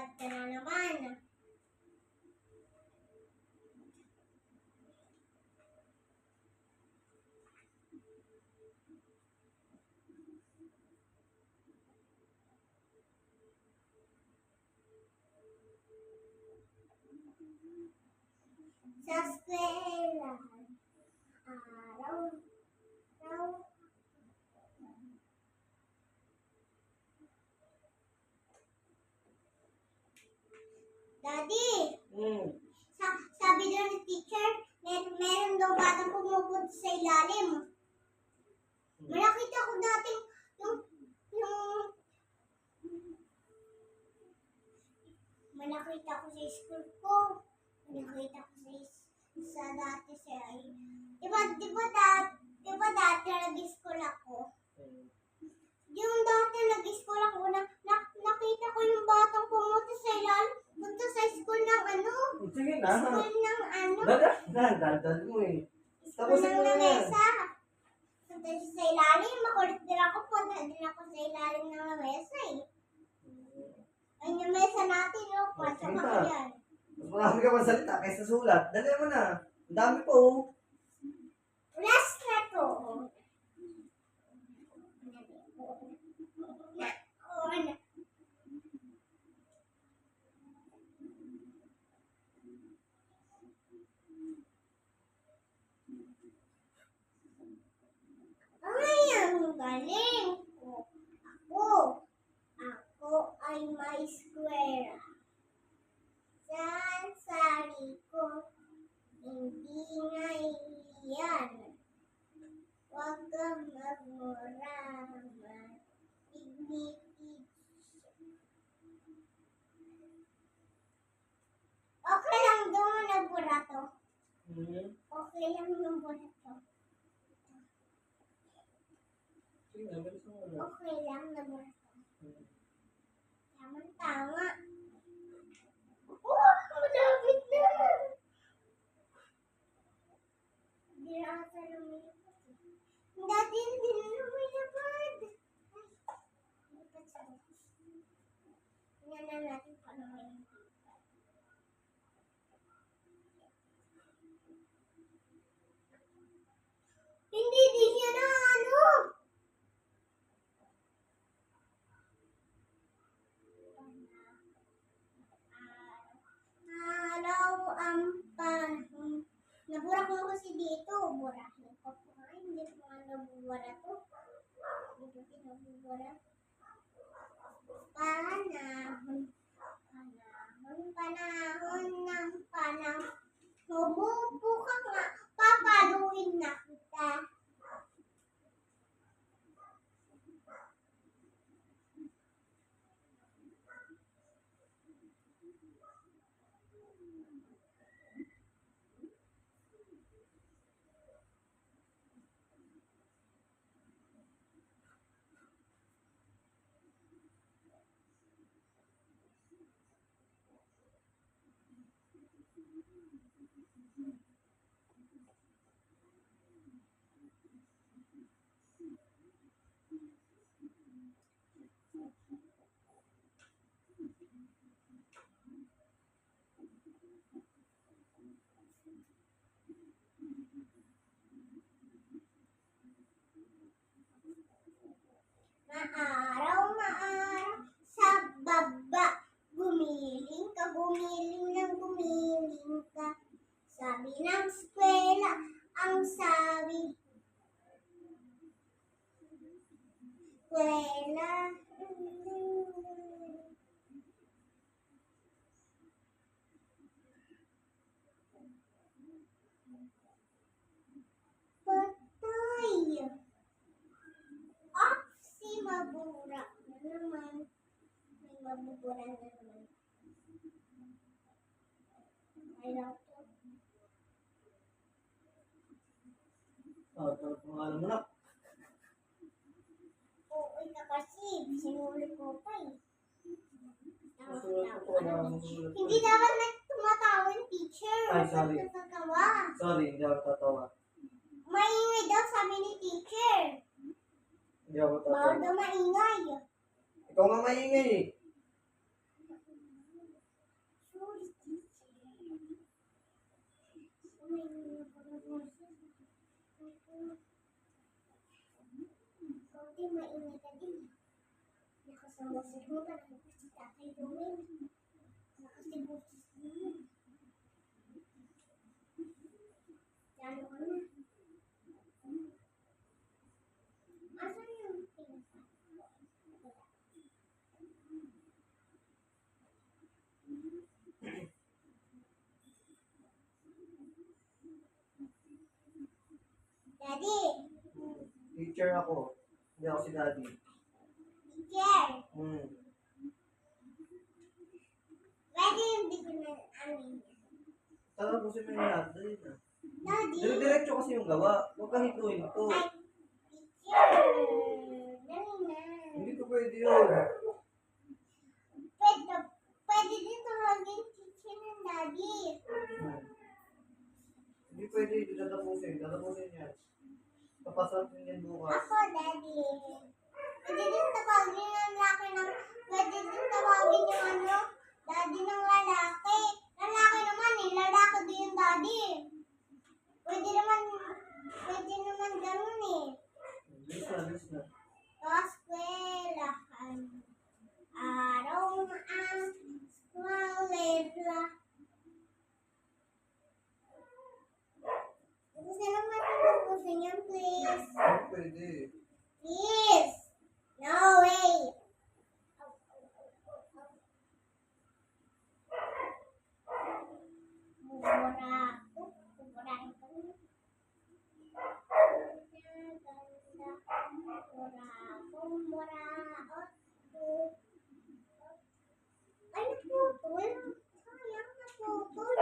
Tamad ka na naman. Sa eskwela, araw-araw. Daddy, sabi daw ni teacher, meron daw batang pumupunta sa ilalim. Nakita ko dati nakita ko sa school ko. Nakita ko sa dati sa di ba dati nag-school ako? Yung dati nag-school ako, nakita ko yung batang pumunta sa ilalim, punta sa school ng ano? Sige na. School ng ano? Daldal mo eh. School ng lamesa. Punta siya sa ilalim, makulit din ako, punta din ako sa ilalim ng lamesa eh. Ay, yung mesa natin, no? Pasok ako yan. Mas marami ka magsalita kaysa sulat. Dali mo na. Ang dami po. Last na to. Ay, ang galing ko. Ako ay may square. Diyan sa likod, hindi na iyan. Huwag kang magmura, matignitig. Okay lang doon nagbura to. Okay lang yung bura to. Okay lang nagbura to. Tama. Oh, malapit na. Hindi na ata lumilipad. Dati hindi na lumilipad. Lumilipad sa bukas. Tingnan na natin paano lumilipad. Hindi siya na ano. Araw ang panahon. Nabura ko kasi dito. Burahin ko po. Ay, hindi ko nga nabubura to. Hindi ko pinabubura. Panahon ng panahon. Humupo ka nga. Papaluin na kita. Maaraw sa baba. Gumiling ka. Sabi ng eskwela, ang sabi. Eskwela. Patay. Si mabura na naman. May mabubura na naman. Ay, to. Ito pangalan mo na. Oo, ito kasi. Sinulit ko pa eh. Hindi dapat na tumatawa yung teacher. Ay, sorry. Natatawa. Sorry, hindi ako tatawa. Maingay daw sabi ni teacher. Hindi ako Bawal tatawa. daw maingay. Ikaw nga maingay eh. Buti mainit ka din. Nakasawasig mo pa na si Tatay Ruel. Nakasibutis mo. Lalo ka na. Asan yung pinasa? Daddy! Teacher ako. Hindi ako si daddy. Teacher! Hmm. Pwede yung bigyan na amin. Tapusin mo yung lahat. Dali na. Daddy! Dire-diretso kasi yung gawa. Huwag kang hituin to. Ay, teacher! Dali na. Hindi ko pwede yun. Pwede din tawagin teacher ng daddy. Hmm. Hindi pwede. Hindi tatapusin. Tatapusin yan. Papasakin yan bukas. Ako, daddy. Pwede din tawagin ng lalaki ng... Pwede din tawagin yung ano, daddy ng lalaki. Lalaki naman eh. Lalaki din yung daddy. Pwede naman ganun eh. Bilis na, bilis na. Eskwelahan. Araw ang eskwela. Gusto naman tapusin yan, please. Hindi pwede. Please. No way. Mura. Murahin ko. Mura. Ay, naputol. Sayang, naputol.